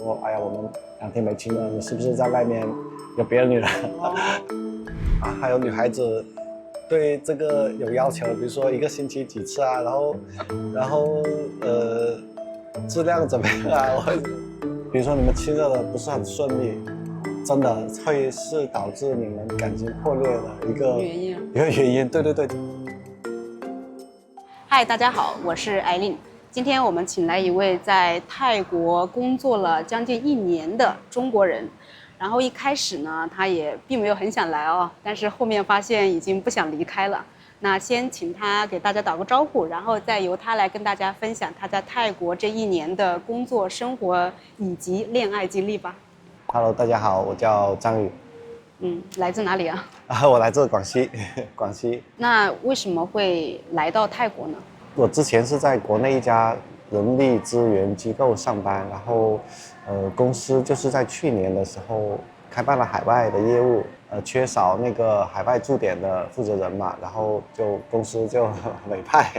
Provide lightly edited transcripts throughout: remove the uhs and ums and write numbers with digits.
說，哎呀，我們2天沒親了，你是不是在外面有別的女人？還有女孩子對這個有要求，比如說1個星期幾次啊，然後質量怎麼樣啊？比如說你們親熱的不是很順利，真的會是導致你們感情破裂的一個原因。对。嗨，大家好，我是艾琳。今天我們請來一位在泰國工作了将近1年的中國人。然後一開始呢，他也並沒有很想來哦，但是後面發現已經不想離開了。那先請他給大家打個招呼，然後再由他來跟大家分享他在泰國這1年的工作、生活以及戀愛經歷吧。Hello， 大家好，我叫張宇。來自哪裡啊？我來自廣西，廣西。那為什麼會來到泰國呢？我之前是在國內一家人力資源機構上班，然後公司就是在去年的時候開辦了海外的業務，缺少那個海外駐點的負責人嘛，然後公司就委派，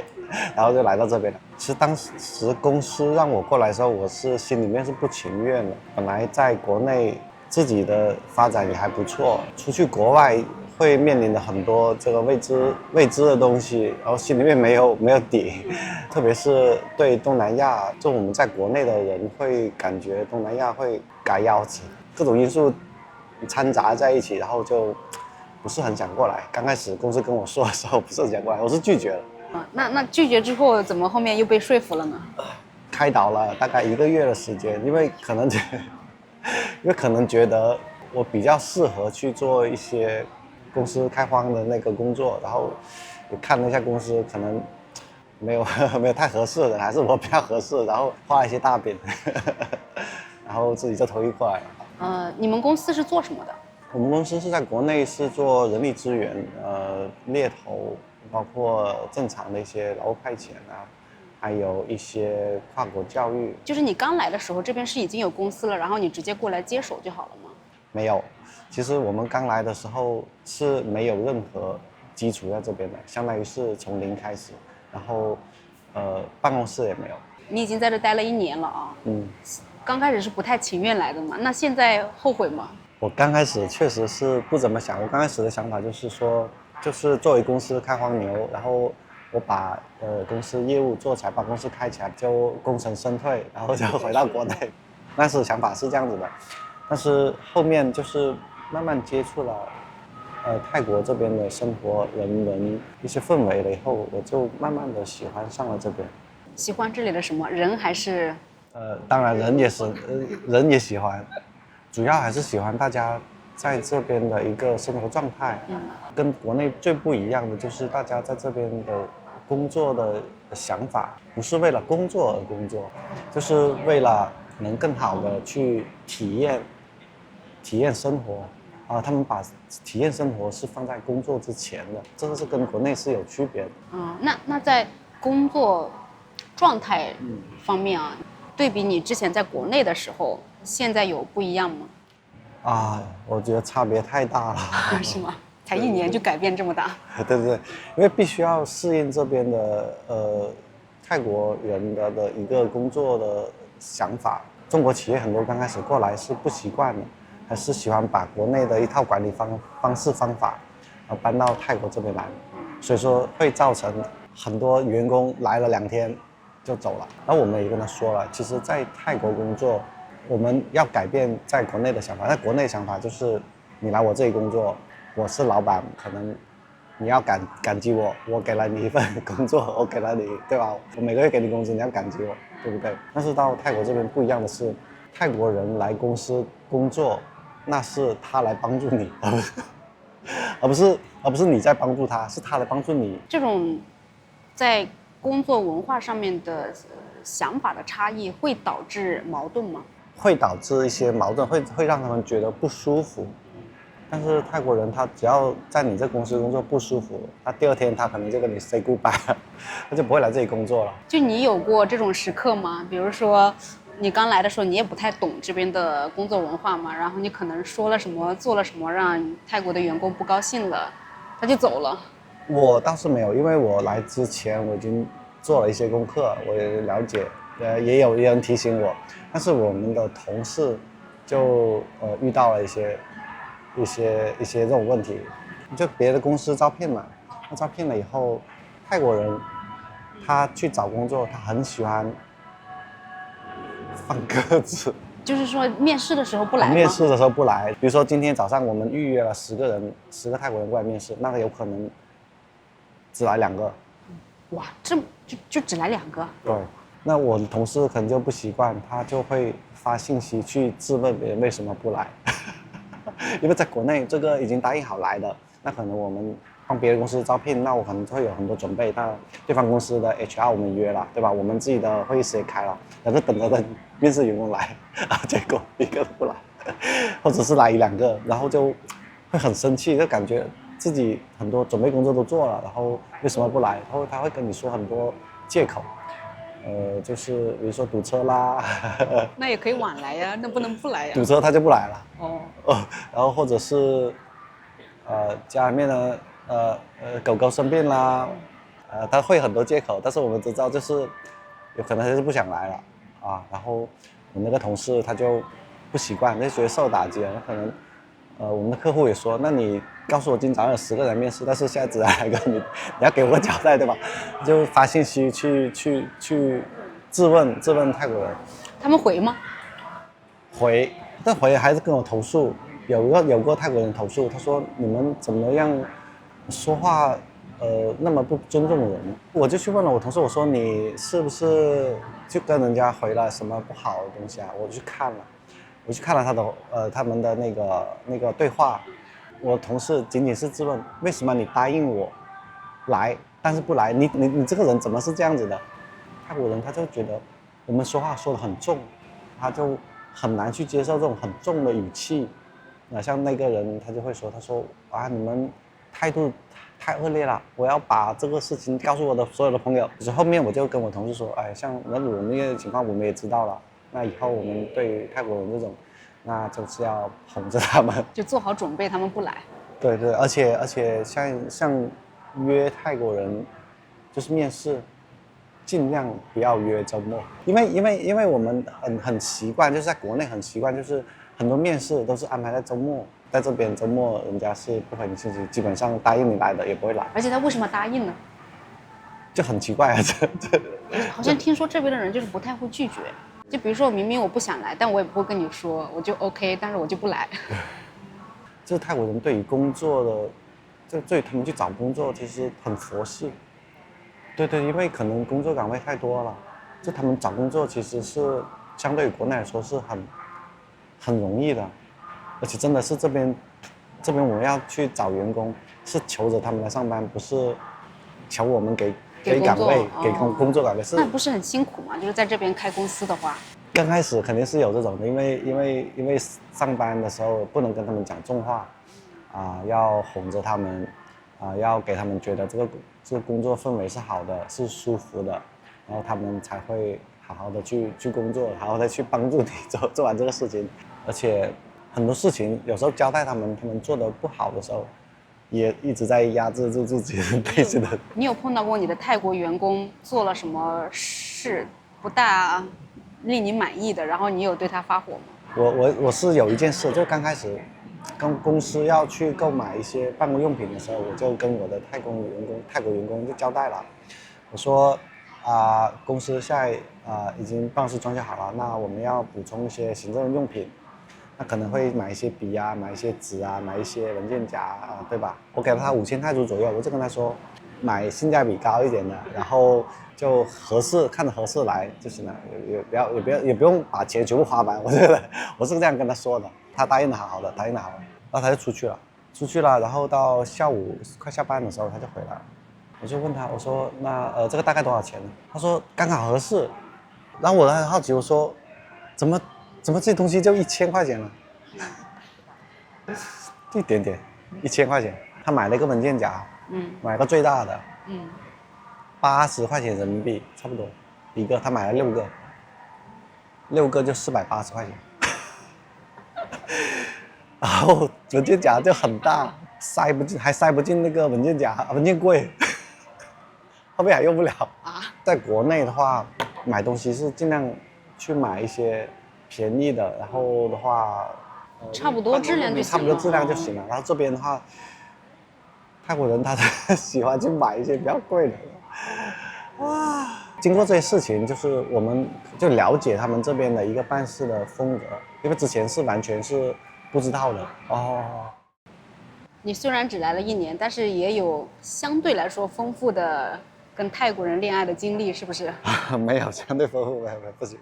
然後就來到這邊了。其實當時公司讓我過來的時候，我是心裡面是不情願的。本來在國內自己的發展也還不錯，出去国外會面臨的很多這個未知的東西，然後心裡面沒有底，特別是對東南亞，就我們在國內的人會感覺東南亞會改腰子，各種因素摻雜在一起，然後就不是很想過來。剛開始公司跟我說的時候不是很想過來，我是拒絕了。那拒絕之後，怎麼後面又被說服了呢？開導了大概1個月的時間，因为可能覺得我比較適合去做一些公司開荒的那個工作，然後也看了一下公司，可能沒有太合適的，還是我比較合適，然後畫一些大餅，然後自己就投入過來了。你們公司是做什麼的？我們公司是在國內是做人力資源，獵頭，包括正常的一些勞務派遣啊，還有一些跨國教育。就是你剛來的時候，這邊是已經有公司了，然後你直接過來接手就好了嗎？沒有，其實我們剛來的時候是沒有任何基礎在這邊的，相當於是從零開始，然後辦公室也沒有。你已經在這待了1年了啊。剛開始是不太情願來的嘛，那現在後悔嗎？我剛開始確實是不怎麼想，我剛開始的想法就是說，就是作為公司開荒牛，然後我把公司業務做起來，把公司開起來，就功成身退，然後就回到國內。那時想法是這樣子的。但是後面就是慢慢接觸了，泰國這邊的生活、人文一些氛圍了以後，我就慢慢的喜歡上了這邊。喜歡這裡的什麼？人還是？當然人也是，人也喜歡，主要還是喜歡大家在這邊的一個生活狀態。跟國內最不一樣的就是大家在這邊的工作的想法，不是為了工作而工作，就是為了能更好的去體驗生活他們把體驗生活是放在工作之前的，這個是跟國內是有區別的。那在工作狀態方面啊，對比你之前在國內的時候，現在有不一樣嗎？我覺得差別太大了。是嗎？才1年就改變這麼大？對，因為必須要適應這邊的泰國人的一個工作的想法。中國企業很多剛開始過來是不習慣的，還是喜歡把國內的一套管理方式方法搬到泰國這邊來，所以說會造成很多員工來了2天就走了。然後我們也跟他說了，其實在泰國工作，我們要改變在國內的想法。在國內的想法就是你來我這裡工作，我是老闆，可能你要感激我，我給了你一份工作，我給了你，對吧？我每個月給你工資，你要感激我，對不對？但是到泰國這邊不一樣的是，泰國人來公司工作，那是他來幫助你，而不是你在幫助他，是他來幫助你。這種在工作文化上面的想法的差異會導致矛盾嗎？會導致一些矛盾，會讓他們覺得不舒服。但是泰國人他只要在你這公司工作不舒服，他第2天他可能就跟你 say goodbye 了，他就不會來這裡工作了。就你有過這種時刻嗎？比如說你剛來的時候你也不太懂這邊的工作文化嘛，然後你可能說了什麼做了什麼讓泰國的員工不高興了，他就走了。我倒是沒有，因為我來之前我已經做了一些功課，我也了解也有人提醒我，但是我們的同事就遇到了一些這種問題，就別的公司招聘嘛，他招聘了以後，泰國人他去找工作，他很喜歡放鴿子。就是說面試的時候不來嗎？面試的時候不來，比如說今天早上我們預約了10個人，10個泰國人過來面試，那個有可能只來2個。哇，這就只來2個？對，那我的同事可能就不習慣，他就會發信息去質問別人為什麼不來，因為在國內這個已經答應好來的，那可能我們幫別的公司招聘，那我可能會有很多準備，那對方公司的 HR 我們約了，對吧？我們自己的會議室也開了，然後等着面試員工來，結果一個都不來，或者是來1-2個，然後就會很生氣，就感覺自己很多準備工作都做了，然後為什麼不來？然後他會跟你說很多借口，就是比如說堵車啦，那也可以晚來呀，那不能不來呀。堵車他就不来了。哦。然後或者是家裡面的狗狗生病啦，他会很多借口，但是我們知道就是有可能他是不想来了啊。然後我那個同事他就不習慣，就覺得受打擊了。可能我們的客戶也說，那你告訴我今天早上有10個人面試，但是現在只來1個，你要給我個交代对吧？就發信息去質問泰國人。他們回嗎？回，但回還是跟我投訴。有個泰國人投訴，他說你們怎麼樣說話那麼不尊重人。我就去問了我同事，我說你是不是就跟人家回了什麼不好的東西啊？我去看了他們的那個对話。我同事僅僅是質問，為什麼你答應我來但是不來，你這個人怎麼是這樣子的？泰國人他就覺得我們說話說得很重，他就很難去接受這種很重的語氣。那像那個人他就會說，他說啊，你們態度太惡劣了，我要把這個事情告訴我的所有的朋友。就是後面我就跟我同事說，哎，像我那個情況我們也知道了，那以后我們對于泰国人這種，那就是要哄着他們，就做好準備他們不來。對對，而且像約泰國人就是面試，盡量不要約周末，因為我們很習慣，就是在國內很習慣，就是很多面試都是安排在周末，在這邊周末人家是不回你信息，基本上答應你來的也不會來。而且他為什麼答應呢？就很奇怪啊，這好像聽說這邊的人就是不太會拒絕，就比如說明明我不想來，但我也不会跟你說，我就 OK， 但是我就不來。就是泰國人對於工作的，对他們去找工作其實很佛系。對，因為可能工作崗位太多了，就他們找工作其實是相對於國內來說是很容易的，而且真的是這邊我們要去找員工，是求着他們來上班，不是求我們給崗位給工作崗位。是那不是很辛苦嗎？就是在這邊開公司的話。剛開始肯定是有這種的，因為上班的時候不能跟他們講重話，要哄着他們，要給他們覺得這個工作氛圍是好的，是舒服的，然後他們才會好好的去工作，好好的去幫助你做完這個事情。而且很多事情有時候交代他們做得不好的時候，也一直在壓制住自己的內心的。你有碰到過你的泰國員工做了什麼事不大令你滿意的，然後你有对他發火嗎？我是有一件事，就剛開始跟公司要去購買一些辦公用品的時候，我就跟我的泰國员工就交代了，我說公司現在已經辦公室裝修好了，那我們要補充一些行政用品，那可能會買一些筆啊，買一些紙啊，買一些文件夹对吧？我給了他5000泰銖左右，我就跟他說買性價比高一點的，然後就合適，看着合適來就行了，也不用把錢全部花完。我觉得我是這樣跟他說的，他答應的好的，然後他就出去了，然後到下午快下班的時候他就回來了，我就問他，我說那這個大概多少錢呢？他說剛好合適，然後我很好奇，我說怎麼這東西就1000塊錢了？一點點，1000塊錢，他買了一個文件夾，買個最大的，80塊錢人民幣差不多一個，他買了6個就480塊錢，然後文件夾就很大，塞不進那個文件夾文件櫃，後面還用不了。在國內的話，買東西是盡量去買一些便宜的，然後的話，差不多質量就行了。差不多質量就行了。然後這邊的話，泰國人他喜歡去買一些比較貴的。經過這些事情，就是我們就了解他們這邊的一個辦事的風格，因為之前是完全是不知道的哦。你雖然只來了1年，但是也有相對來說豐富的跟泰國人戀愛的經歷，是不是？沒有相對豐富，沒有，不行。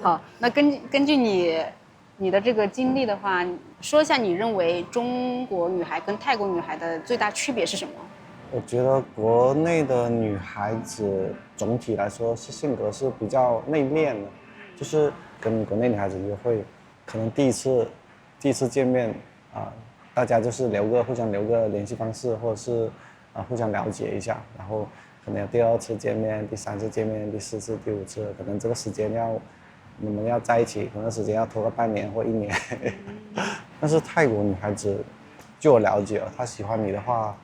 好，那根據你的這個經歷的話，說一下你認為中國女孩跟泰國女孩的最大區別是什麼？我覺得國內的女孩子總體來說是性格是比較內斂的，就是跟國內女孩子約會，可能第一次見面大家就是互相留個聯繫方式，或者是互相了解一下，然後可能有第2次見面、第3次見面、第4次、第5次，可能這個時間你們要在一起，可能時间要拖個半年或1年。但是泰國女孩子，據我了解，她喜歡你的話。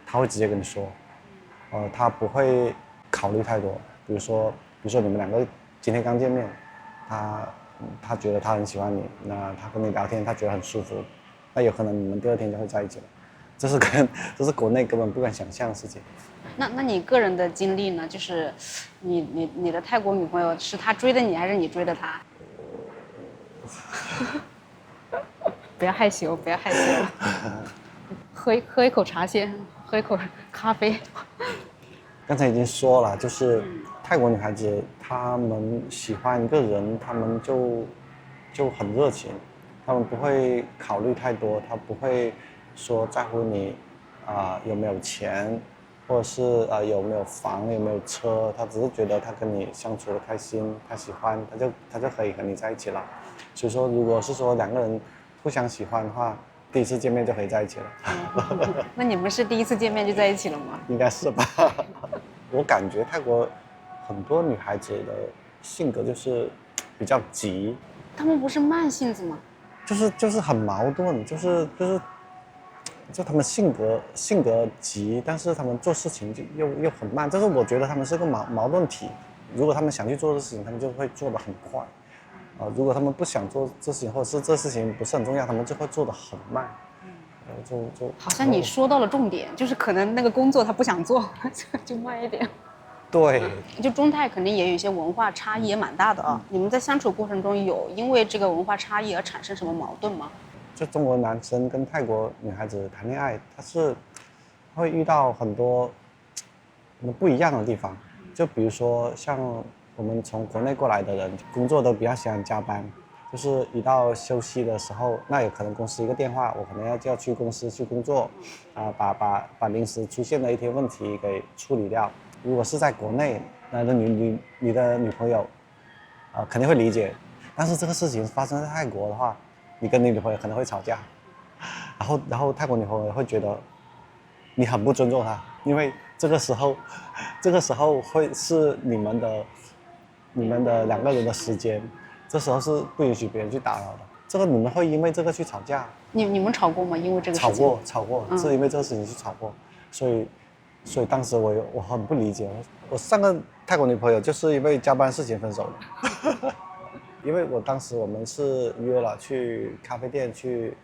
他會直接跟你說，他不會考慮太多。比如說你們2個今天剛見面，他覺得他很喜歡你，那他跟你聊天，他覺得很舒服，那有可能你們第2天就會在一起了。這是國內根本不敢想象的事情。那你個人的經歷呢？就是你的泰國女朋友是他追的你，還是你追的他？不要害羞，不要害羞。喝一口茶先，喝一口咖啡。刚才已經說了，就是泰國女孩子，她們喜歡一個人，她們就很熱情，她們不會考慮太多，她不會說在乎你有沒有錢，或者是有沒有房，有沒有車，她只是覺得她跟你相處的開心，她喜歡，她就可以和你在一起了。所以說，如果是說2個人互相喜歡的話，第1次見面就可以在一起了。那你們是第1次見面就在一起了嗎？應該是吧。我感覺泰國很多女孩子的性格就是比較急。她們不是慢性子嗎？就是很矛盾，就他們性格急，但是他们做事情就又很慢。就是我觉得他们是個矛盾体。如果他們想去做的事情，他們就會做得很快。如果他們不想做這事情，或者是這事情不是很重要，他們就會做得很慢。好像你說到了重點，就是可能那個工作他不想做，就慢一點。對，就中泰肯定也有一些文化差異，也蠻大的啊。你們在相處過程中有因為這個文化差異而產生什麼矛盾嗎？就中國男生跟泰國女孩子談戀愛，他是會遇到很多不一樣的地方。就比如說像我們從國內過來的人，工作都比較喜歡加班，就是一到休息的時候，那有可能公司一個電話，我可能就要去公司去工作，把臨時出現的一些問題給處理掉。如果是在國內，那你的女朋友，肯定會理解，但是這個事情發生在泰國的話，你跟你女朋友可能會吵架，然後泰國女朋友會覺得你很不尊重她，因為這個時候會是你們的2個人的時間，這時候是不允許別人去打擾的。這個你們會因為這個去吵架？你們吵過嗎？因為這個事情？吵過，是因為這個事情去吵過，所以當時我很不理解。我上個泰國女朋友就是因為加班事情分手的。因為當時我們是約了去咖啡店去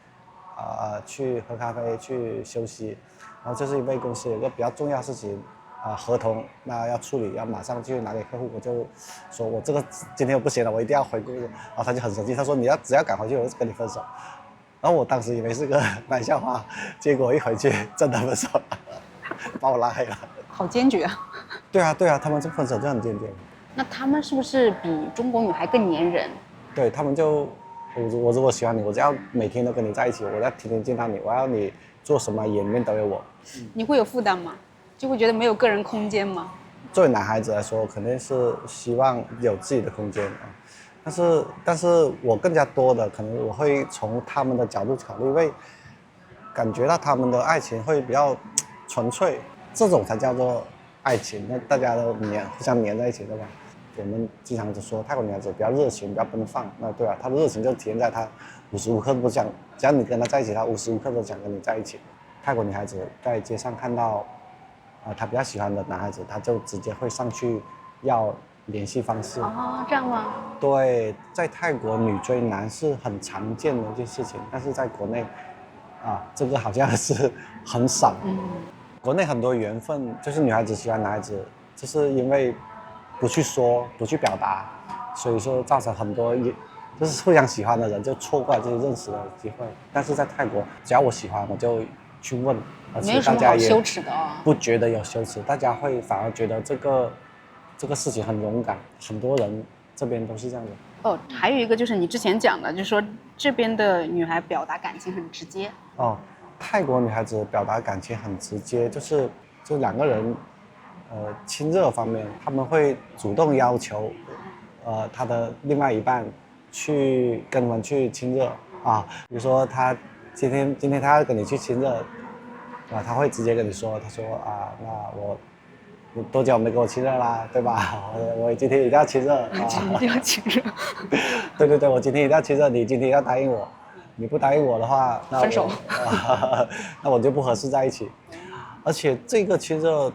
喝咖啡去休息，然後就是因為公司有一個比較重要的事情。合同那要處理，要馬上去拿給客戶，我就說我這個今天我不行了，我一定要回公司。然後他就很生氣，他說只要趕回去，我就跟你分手。然後我當時以為是個玩笑話，結果一回去真的分手了，把我拉黑了。好堅決啊！對啊，他們這分手就很堅決。那他們是不是比中國女孩更粘人？對，他們就我如果喜歡你，我就要每天都跟你在一起，我要天天見到你，我要你做什麼演面都有我。你會有負擔嗎？就會覺得沒有個人空間嗎？作為男孩子來說，肯定是希望有自己的空間啊。但是我更加多的可能我會從他們的角度考慮，因為感覺到他們的愛情會比較純粹，這種才叫做愛情。那大家都互相黏在一起，對吧？我們經常就說泰國女孩子比較熱情，比較奔放。那對啊，她的熱情就體現在她無時無刻都想，只要你跟她在一起，她無時無刻都想跟你在一起。泰國女孩子在街上看到他比較喜歡的男孩子，他就直接會上去要聯繫方式。哦，這樣嗎？對，在泰國女追男是很常見的一件事情，但是在國內，這個好像是很少。國內很多緣分就是女孩子喜歡男孩子，就是因為不去說、不去表達，所以說造成很多就是互相喜歡的人就錯過了這些認識的機會。但是在泰國，只要我喜歡，我就去問，而且大家也不覺得有羞恥，大家会反而覺得这個事情很勇敢，很多人這邊都是這樣的。哦，還有一個就是你之前講的，就是說這邊的女孩表達感情很直接。哦，泰國女孩子表達感情很直接，就兩個人，親熱方面，他們會主動要求，他的另外一半去跟他們去親熱啊，比如說他今天他要跟你去親熱，他會直接跟你說，他說那你多久沒跟我親熱啦，對吧？我今天一定要親熱，一定要親熱。對，我今天一定要親熱，你今天要答應我，你不答應我的話，那分手。那我就不合適在一起。而且這個親熱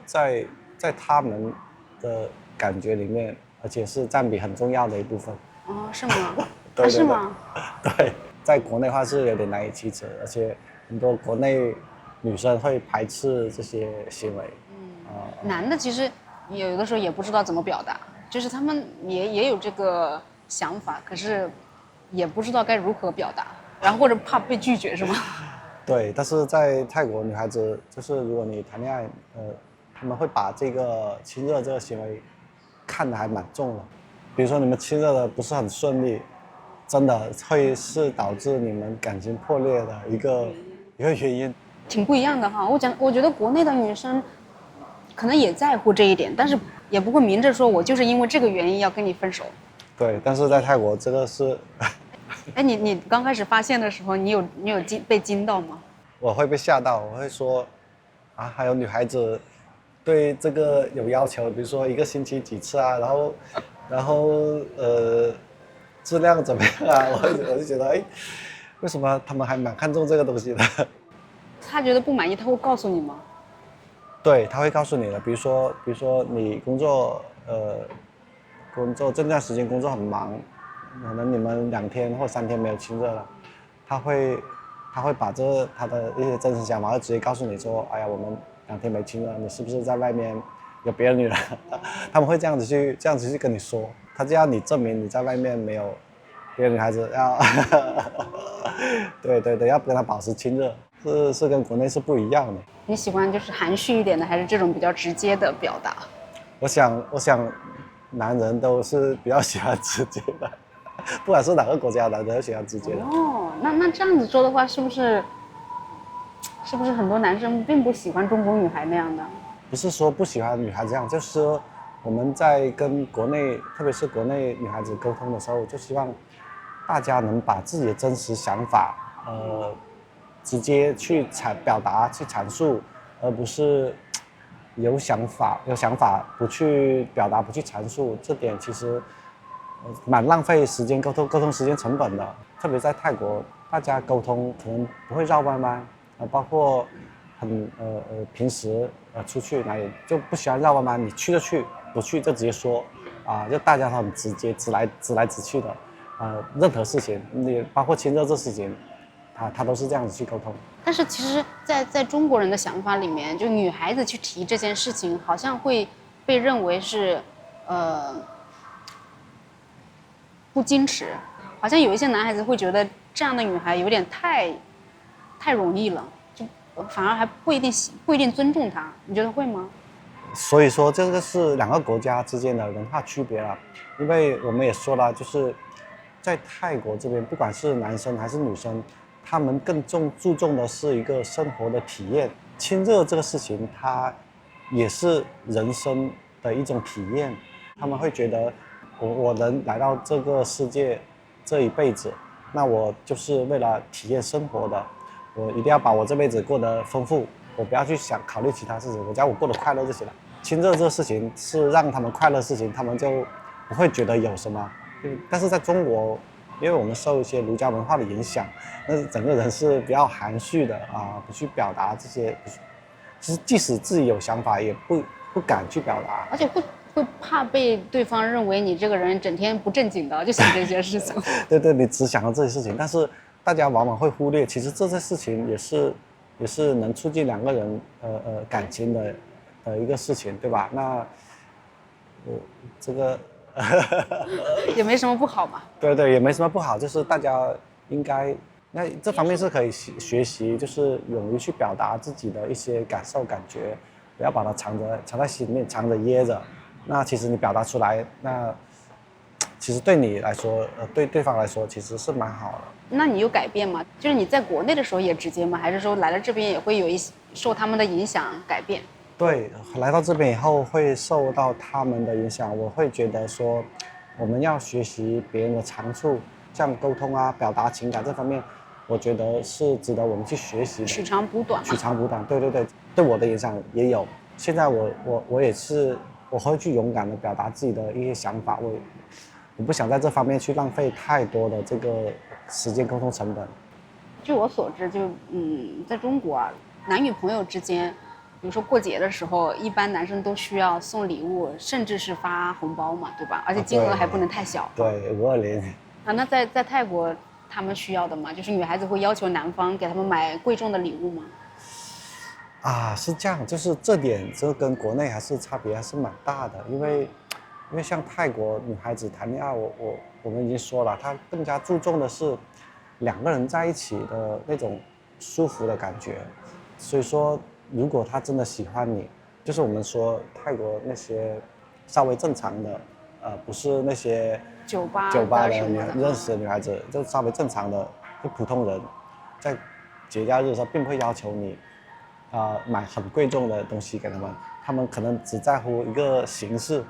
在他們的感覺裡面，而且是佔比很重要的一部分。哦，是嗎？對，是嗎？對，在國內的話是有點難以啟齒，而且很多國內女生會排斥這些行為。男的其實有的時候也不知道怎麼表達，就是他們也有這個想法，可是也不知道該如何表達，然後或者怕被拒絕，是嗎？对，但是在泰國女孩子，就是如果你談戀愛，他們會把這個親熱這個行為看得還蠻重的。比如說你們親熱的不是很順利，真的會是導致你們感情破裂的一個原因。挺不一樣的哈，我覺得國內的女生可能也在乎這一點，但是也不會明着說我就是因為這個原因要跟你分手。對，但是在泰國這個是。哎，你剛開始發現的時候，你有被驚到嗎？我會被嚇到，我會說，還有女孩子對這個有要求，比如說一個星期幾次啊，然後質量怎麼樣啊？我就覺得，為什麼他們還蠻看重這個東西的？他覺得不滿意，他會告訴你嗎？對，他會告訴你的。比如說你工作這段時間工作很忙，可能你們2天或3天沒有親熱了，他會把他的一些真實想法會直接告訴你說，哎呀，我們2天沒親熱，你是不是在外面有別的女人？他們會這樣子去跟你說，他就要你證明你在外面沒有別的女孩子，要對，要跟他保持親熱，是跟國內是不一樣的。你喜歡就是含蓄一點的，還是這種比較直接的表達？我想男人都是比較喜歡直接的，不管是哪個國家，男人都喜歡直接的。哦，那這樣子說的話，是不是很多男生並不喜歡中國女孩那樣的？不是說不喜歡女孩這樣，就是說我們在跟国內，特別是國內女孩子溝通的時候，就希望大家能把自己的真實想法，直接去表達、去阐述，而不是有想法不去表達、不去阐述，這點其實蠻浪費時間溝通時間成本的。特別在泰國，大家溝通可能不會繞彎彎，包括平時出去哪裡就不喜歡繞彎彎，你去就去，不去就直接說，就大家都很直接，直來直去的，任何事情，你包括親熱這事情。他都是這樣子去溝通，但是其實在中國人的想法裡面，就女孩子去提這件事情，好像會被認為是，不矜持，好像有一些男孩子會覺得這樣的女孩有點太容易了，就反而還不一定尊重她，你覺得會嗎？所以說這個是2個國家之間的文化區別了，因為我們也說了，就是在泰國這邊，不管是男生還是女生。他們更注重的是一個生活的體驗，親熱這個事情，它也是人生的一種體驗。他們會覺得，我能來到這個世界這一輩子，那我就是為了體驗生活的，我一定要把我這輩子過得豐富，我不要去考慮其他事情，只要我過得快樂就行了。親熱這個事情是讓他們快樂的事情，他們就不會覺得有什麼。但是在中國，因為我們受一些儒家文化的影響，那整個人是比較含蓄的不去表達這些就是即使自己有想法，也不敢去表达，而且会怕被對方認為你這個人整天不正經的，就想這些事情。對，你只想到這些事情，但是大家往往會忽略，其實這些事情也是能促進兩個人感情的一個事情，對吧？那這個也沒什麼不好嘛。對，也沒什麼不好，就是大家應該那這方面是可以學習，就是勇於去表達自己的一些感受感覺，不要把它藏在心裡面，藏着掖着。那其實你表達出來，那其實對你來說，对对方來說，其實是蠻好的。那你有改變嗎？就是你在國內的時候也直接嗎？還是說來了這邊也會有一些受他們的影響改變？對，來到這邊以後會受到他們的影響，我會覺得說，我們要學習別人的長處，像溝通啊、表達情感這方面，我覺得是值得我們去學習的。取長補短。取長補短，对我的影響也有。現在我也是。我會去勇敢地表達自己的一些想法，我不想在這方面去浪費太多的這個時間溝通成本。據我所知，在中國啊，男女朋友之間，比如說過節的時候，一般男生都需要送禮物，甚至是發紅包嘛，對吧？而且金額還不能太小。對，520。啊，那在泰國他們需要的嗎？就是女孩子會要求男方給他們買貴重的禮物嗎？啊，是這樣，就是這點這跟國內還是差別還是蠻大的，因為像泰國女孩子談戀愛，我們已經說了，她更加注重的是兩個人在一起的那種舒服的感覺，所以說如果她真的喜歡你，就是我們說泰國那些稍微正常的，不是那些酒吧的認識的女孩子，就稍微正常的就普通人，在節假日的時候並不會要求你。買很貴重的東西給他們可能只在乎一個形式，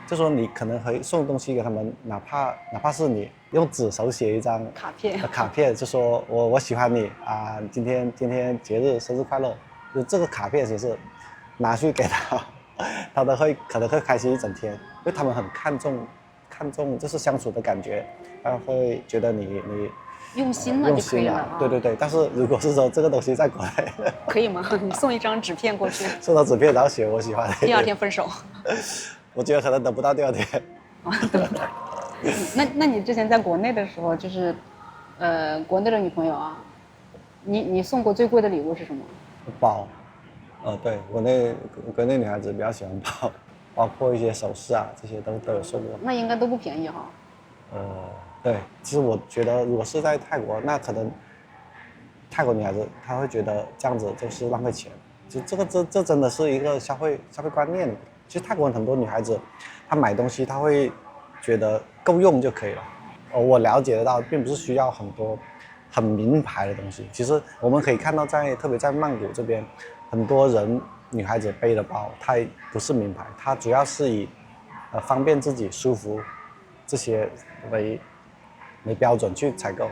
就說你可能會送東西給他們，哪怕是你用紙手寫一張卡片，就說我喜歡你啊，今天節日生日快樂，就這個卡片形式拿去給他，他可能會開心一整天，因為他們很看重就是相處的感覺，他會覺得你用心了就可以了。对，但是如果是說這個東西在國內，可以嗎？你送一張紙片過去，送到紙片然後寫我喜歡你，第二天分手。我覺得可能等不到第二天。對不對？那你之前在國內的時候，就是國內的女朋友啊，你送過最貴的禮物是什麼？包。对，國內女孩子比較喜歡包，包括一些首飾啊，這些都有送過。那應該都不便宜哈。对，其實我覺得如果是在泰國，那可能泰國女孩子她會覺得這樣子就是浪費錢，就這真的是一個消費觀念。其實泰國很多女孩子，她買東西她會覺得夠用就可以了。我了解得到，並不是需要很多很名牌的東西。其實我們可以看到特別在曼谷這邊，很多人女孩子背的包，它不是名牌，它主要是以方便自己舒服這些為標準去採購。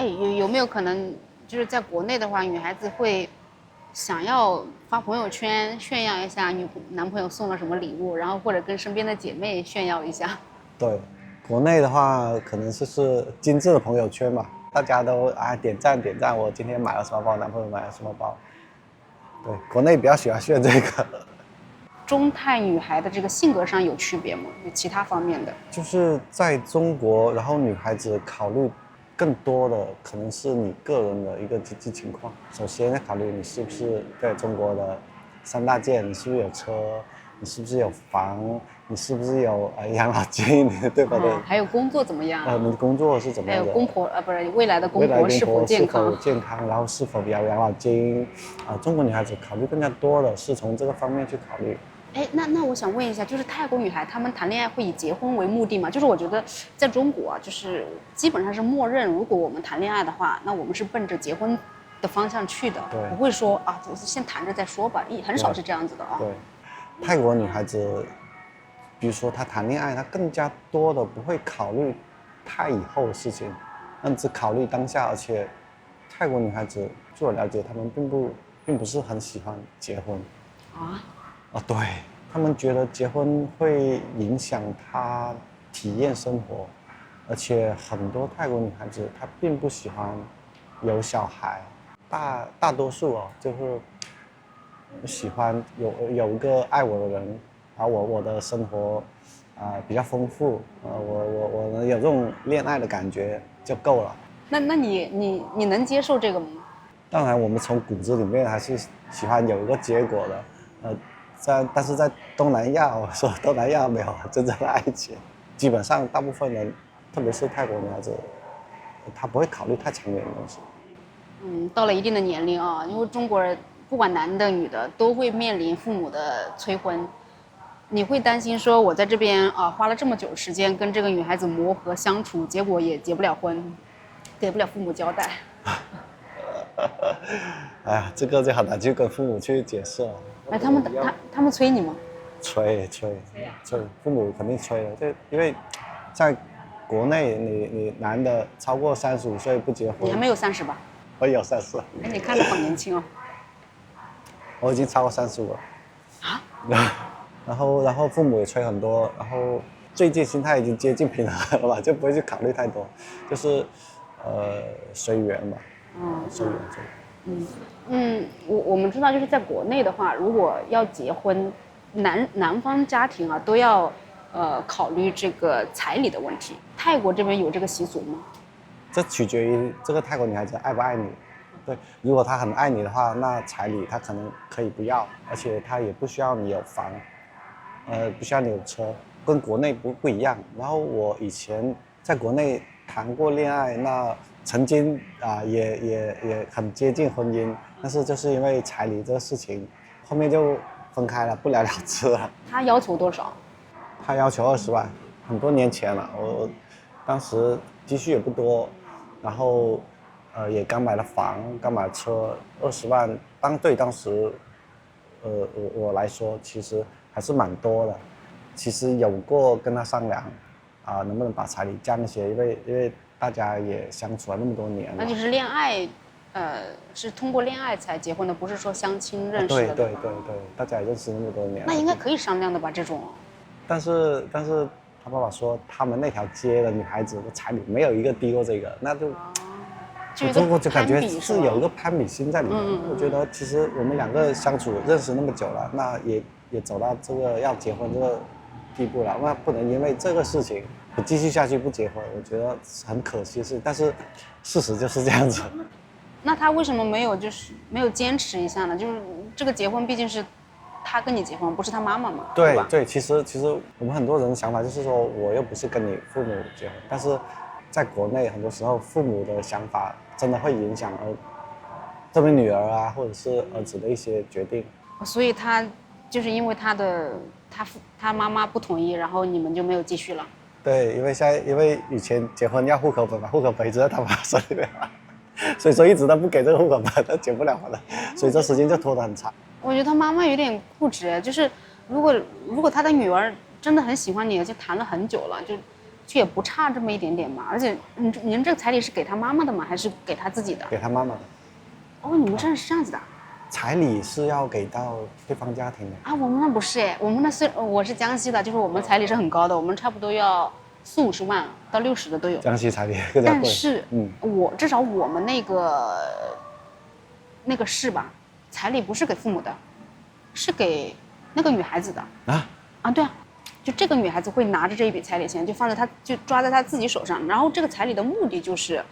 有沒有可能就是在國內的話，女孩子會想要發朋友圈炫耀一下男朋友送了什麼禮物，然後或者跟身邊的姐妹炫耀一下？對，國內的話可能就是精緻的朋友圈嘛，大家都點讚，我今天買了什麼包，男朋友買了什麼包。對，國內比較喜歡炫這個。中泰女孩的這個性格上有區別嗎？有其他方面的？就是在中國，然後女孩子考慮更多的可能是你個人的一個經濟情況。首先要考慮你是不是在中國的3大件，你是不是有車，你是不是有房，你是不是有養老金，对不对？還有工作怎麼樣？你的工作是怎麼樣的？還有公婆不是未來的公婆是否健康？然後是否有養老金？中國女孩子考慮更加多的是從這個方面去考慮。那我想問一下，就是泰國女孩她們談戀愛會以結婚為目的嗎？就是我覺得在中國啊，就是基本上是默認，如果我們談戀愛的話，那我們是奔着結婚的方向去的，不會說先談着再說吧，很少是這樣子的啊。對，泰國女孩子，比如說她談戀愛，她更加多的不會考慮太以後的事情，只考慮當下，而且泰國女孩子據我了解，她們並不是很喜歡結婚。对，他們覺得結婚會影響她體驗生活，而且很多泰國女孩子她並不喜歡有小孩，大多數就是喜歡有一個愛我的人，然後我的生活比較豐富，我能有這種戀愛的感覺就夠了。那你能接受這個嗎？當然，我們從骨子裡面還是喜歡有一個結果的，但是在東南亞，我說東南亞沒有真正的愛情，基本上大部分人，特別是泰國女孩子，她不會考慮太長遠的東西。到了一定的年齡啊，因為中國人不管男的女的都會面臨父母的催婚，你會擔心說我在這邊花了這麼久時間跟這個女孩子磨合相處，結果也結不了婚，給不了父母交代。哎呀，這個就很難去跟父母去解釋了。哎，他們催你嗎？催，父母肯定催的，就因為在國內你男的超過35歲不結婚。你還沒有30吧？我有30。哎，你看着好年輕哦。我已經超過35了。啊？然後父母也催很多，然後最近心態已經接近平衡了吧，就不會去考慮太多，就是隨緣吧。随缘。我們知道，就是在國內的話，如果要結婚，男方家庭都要考慮這個彩禮的問題。泰國這邊有這個習俗嗎？這取決於這個泰國女孩子愛不愛你。對，如果她很愛你的話，那彩禮她可能可以不要，而且她也不需要你有房，不需要你有車，跟國內不一樣。然後我以前在國內談過戀愛，那曾經也很接近婚姻，但是就是因為彩禮這個事情，後面就分開了，不了了之了。他要求多少？他要求20萬，很多年前了，我當時積蓄也不多，然後也剛買了房，剛買了車，20萬对當時我來說其實還是蠻多的。其實有過跟他商量能不能把彩禮降一些，因為大家也相處了那麼多年了。那就是戀愛，是通過戀愛才結婚的，不是說相親認識的。对，大家也認識那麼多年了。那應該可以商量的吧？這種。但是他爸爸說，他們那條街的女孩子的彩禮沒有一個低過這個，那就。我就感覺是有一個攀比心在裡面。我覺得其實我們兩個相處認識那麼久了，那也走到這個要結婚這個地步了，那不能因為這個事情不繼續下去不結婚，我覺得很可惜是，但是事實就是這樣子。那他為什麼沒有堅持一下呢？就是這個結婚畢竟是他跟你結婚，不是他媽媽嘛？對，其實我們很多人的想法就是說，我又不是跟你父母結婚，但是在國內很多時候父母的想法真的會影響這名女兒或者是兒子的一些決定。所以他就是因为他媽媽不同意，然後你們就沒有繼續了。對，因為以前結婚要戶口本嘛，戶口本一直在他媽手裡面，所以說一直都不給這個戶口本，他結不了婚了，所以這時間就拖得很長。我覺得他媽媽有點固執，就是如果他的女兒真的很喜歡你，而且談了很久了，就也不差這麼一點點嘛。而且您這個彩禮是給他媽媽的嗎？還是給他自己的？給他媽媽的。哦，你們這是這樣子的。彩禮是要給到對方家庭的啊，我們那不是我們那我是江西的，就是我們彩禮是很高的，我們差不多要40-50萬到60的都有。江西彩禮更加貴。但是，至少我們那个市吧，彩禮不是給父母的，是給那個女孩子的。對啊，就這個女孩子會拿着這一筆彩禮錢，就抓在她自己手上，然後這個彩禮的目的就是。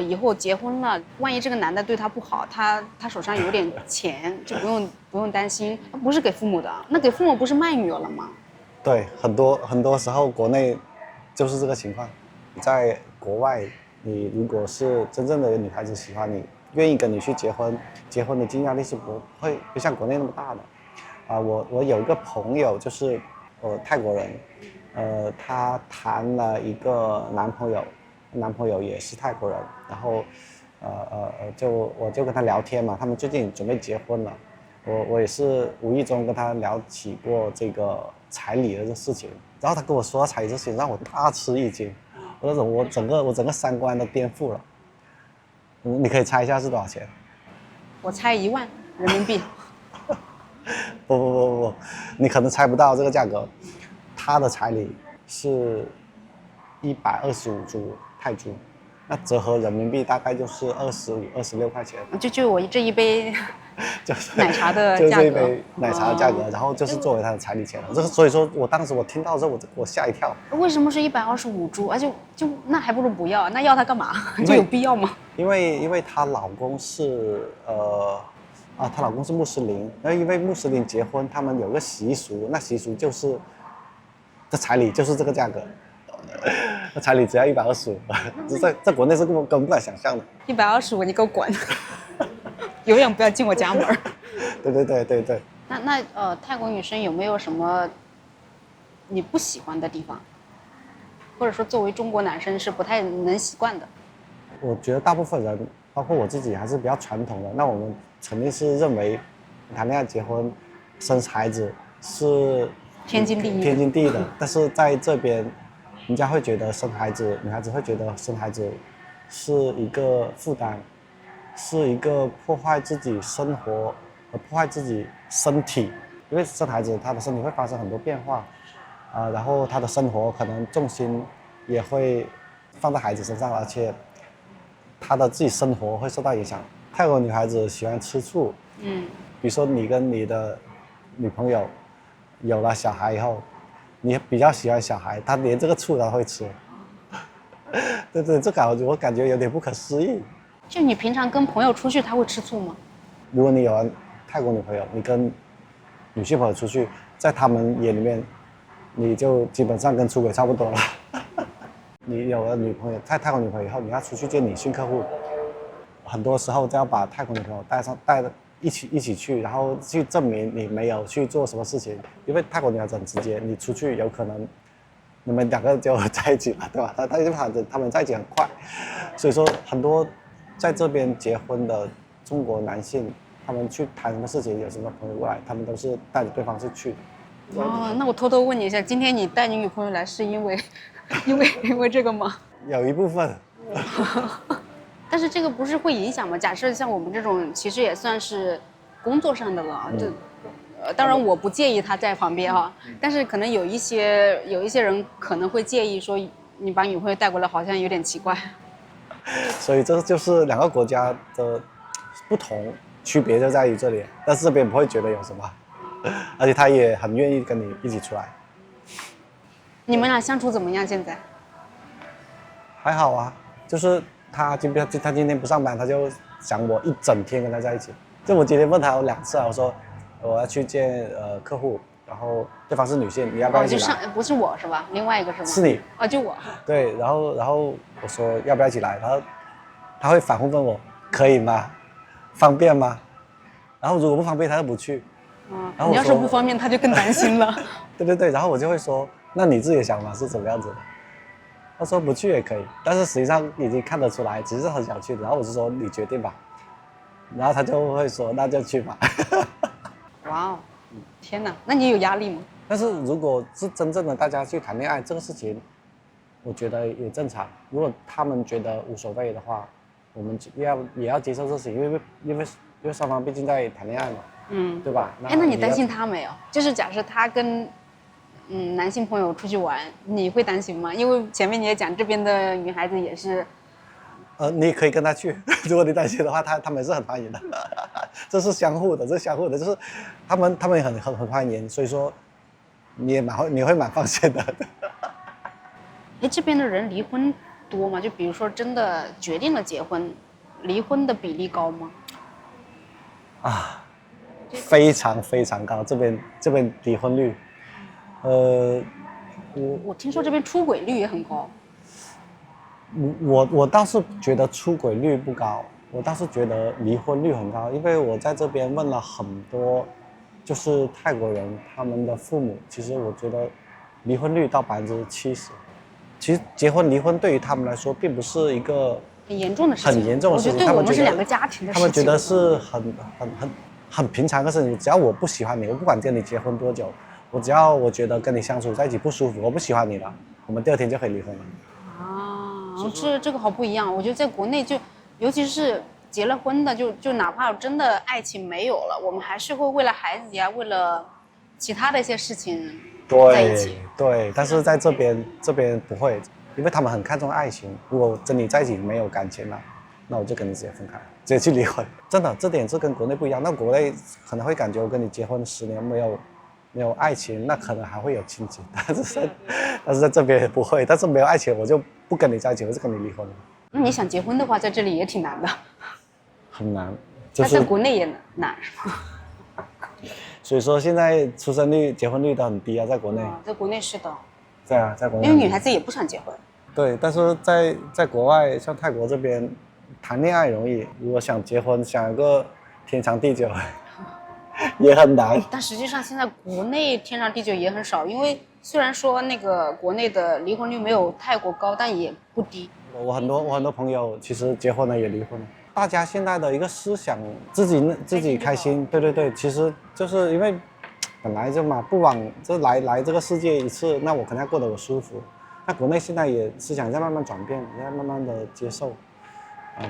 以後結婚了，萬一這個男的對他不好，他手上有點錢，就不用擔心，不是給父母的，那給父母不是賣女兒了嗎？對，很多時候國內就是這個情況。在國外，你如果是真正的女孩子喜歡你，願意跟你去結婚的經濟壓力是不會像國內那麼大的。我有一個朋友就是泰國人，他談了一個男朋友也是泰國人，然後我就跟他聊天嘛，他們最近準備結婚了，我也是無意中跟他聊起過這個彩禮的這個事情，然後他跟我說彩禮這事情讓我大吃一驚，我整個三觀都顛覆了。你可以猜一下是多少錢？我猜1萬人民幣。不，你可能猜不到這個價格，他的彩禮是125銖泰銖，那折合人民幣大概就是25、26塊錢。就我這一杯就是奶茶的就价格，是一杯奶茶的价格，然后就是作为他的彩礼钱了。这个所以说我当时我听到之后我吓一跳。为什么是125铢？而且就那还不如不要，那要它干嘛？这有必要吗？因为她老公是她老公是穆斯林，然后因为穆斯林结婚，他们有个習俗，那習俗就是这彩禮就是這個價格，那彩禮只要125，在國內是根本不敢想象的。125，你給我滾！永遠不要進我家門。對。那泰國女生有沒有什麼你不喜歡的地方，或者說作為中國男生是不太能習慣的？我覺得大部分人，包括我自己，還是比較傳統的。那我們肯定是認為談戀愛、結婚、生孩子是天經地義。天經地義的。但是在這邊，人家會覺得生孩子，女孩子會覺得生孩子是一個負擔，是一個破壞自己生活和破壞自己身體。因為生孩子，她的身體會發生很多變化，然後她的生活可能重心也會放在孩子身上，而且她的自己生活會受到影響。泰國女孩子喜歡吃醋，比如說你跟你的女朋友有了小孩以後，你比較喜歡小孩，她連這個醋都會吃。對，這個我感覺有點不可思議。就你平常跟朋友出去，她會吃醋嗎？如果你有了泰國女朋友，你跟女性朋友出去，在他們眼裡面，你就基本上跟出軌差不多了。你有了女朋友，泰國女朋友以後，你要出去見女性客戶，很多時候都要把泰國女朋友帶一起去，然後去證明你沒有去做什麼事情。因為泰國女孩子很直接，你出去有可能你們兩個就在一起了，對吧？他們在一起很快，所以說很多在這邊結婚的中國男性，他們去談什麼事情，有什麼朋友過來，他們都是帶着對方是去的。哦，那我偷偷問你一下，今天你帶你女朋友來是因為這個嗎？有一部分。但是這個不是會影響嗎？假設像我們這種，其實也算是工作上的了。當然我不介意他在旁邊哈，但是可能有一些人可能會介意，說你把女朋友帶過來好像有點奇怪。所以這就是兩個國家的不同，區別就在於這裡。但是這邊不會覺得有什麼，而且他也很願意跟你一起出來。你們倆相處怎麼樣？現在？還好啊，就是他今天不上班，他就想我一整天跟他在一起。就我今天問他有2次啊，我說我要去見客戶，然後對方是女性，你要不要一起來？不是我是吧？另外一個是嗎？是你。就我。對，然後我說要不要一起來？然後他會反覆問我可以嗎？方便嗎？然後如果不方便，他就不去。然後你要是不方便，他就更擔心了。對，然後我就會說，那你自己的想法是怎麼樣子的？他說不去也可以，但是實際上已經看得出來，其實很想去的。然後我就說你決定吧，然後他就會說那就去吧。哇哦，天哪，那你有壓力嗎？但是如果是真正的大家去談戀愛這個事情，我覺得也正常。如果他們覺得無所謂的話，我們也要接受這事情，因為雙方畢竟在談戀愛嘛，對吧？那你擔心他沒有？就是假設他跟男性朋友出去玩，你會擔心嗎？因為前面你也講，這邊的女孩子也是。你也可以跟他去，如果你擔心的話，他們是很歡迎的，這是相互的，就是他們也很歡迎，所以說你會蠻放心的。這邊的人離婚多嗎？就比如說真的決定了結婚，離婚的比例高嗎？非常非常高，這邊離婚率，我聽說這邊出軌率也很高。我倒是覺得出軌率不高，我倒是覺得離婚率很高，因為我在這邊問了很多，就是泰國人他們的父母，其實我覺得離婚率到70%。其實結婚離婚對於他們來說，並不是一個很嚴重的事情。很嚴重的事情，我覺得對我們是兩個家庭的事情。他們覺得是很平常的事情，只要我不喜歡你，我不管跟你結婚多久，只要我覺得跟你相處在一起不舒服，我不喜歡你了，我們第2天就可以離婚了。這個好不一樣。我覺得在國內就，尤其是結了婚的，就哪怕真的愛情沒有了，我們還是會為了孩子呀，為了其他的一些事情在一起。對，但是在這邊不會，因為他們很看重愛情。如果跟你在一起沒有感情了，那我就跟你直接分開，直接去離婚。真的，這點是跟國內不一樣。那國內可能會感覺我跟你結婚10年沒有愛情，那可能還會有親情，但是在這邊也不會。但是沒有愛情，我就不跟你在一起，我就跟你離婚了。那你想結婚的話，在這裡也挺難的。很難，就是在國內也難，是吧？所以說現在出生率、結婚率都很低啊，在國內。在國內是的。對啊，在國內。因為女孩子也不想結婚。對，但是在國外，像泰國這邊，談戀愛容易，如果想結婚，想一個天長地久，也很難。但實際上現在國內天長地久也很少，因為雖然說那個國內的離婚率沒有泰國高，但也不低。我很多朋友其實結婚了也離婚了。大家現在的一個思想，自己開心，對，其實就是因為本來就嘛，不枉就來這個世界一次，那我肯定要過得我舒服。那國內現在也思想在慢慢轉變，在慢慢的接受，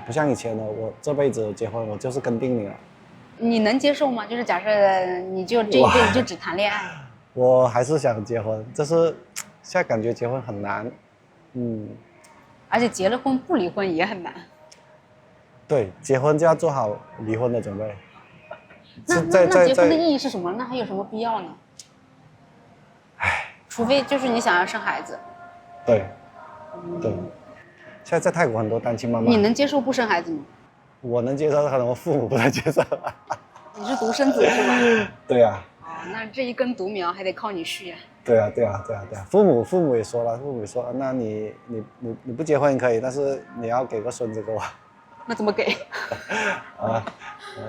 不像以前的我這輩子結婚我就是跟定你了。你能接受嗎？就是假設你就這一輩子就只談戀愛。我還是想結婚，就是現在感覺結婚很難，而且結了婚不離婚也很難。對，結婚就要做好離婚的準備。那結婚的意義是什麼？那還有什麼必要呢？除非就是你想要生孩子。对，現在在泰國很多單親媽媽。你能接受不生孩子嗎？我能接受，可能我父母不能接受。你是獨生子是吧？對呀。那這一根獨苗還得靠你續呀。對啊。父母也說了，父母也說，那你不結婚可以，但是你要給個孫子給我。那怎麼給？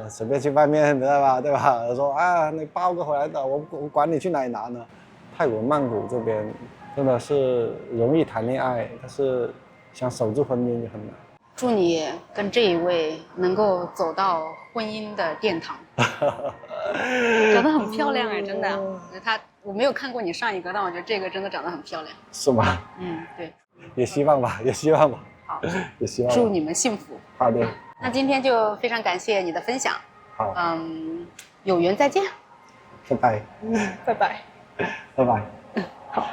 隨便去外面，知道吧？對吧？說啊，你抱個回來的，我管你去哪裡拿呢？泰國曼谷這邊真的是容易談戀愛，但是想守住婚姻就很難。祝你跟這一位能夠走到婚姻的殿堂。長得很漂亮哎，真的。我沒有看過你上一個，但我覺得這個真的長得很漂亮。是嗎？對。也希望吧。好，也希望。祝你們幸福。好的。那今天就非常感謝你的分享。好。有緣再見。拜拜。拜拜。好。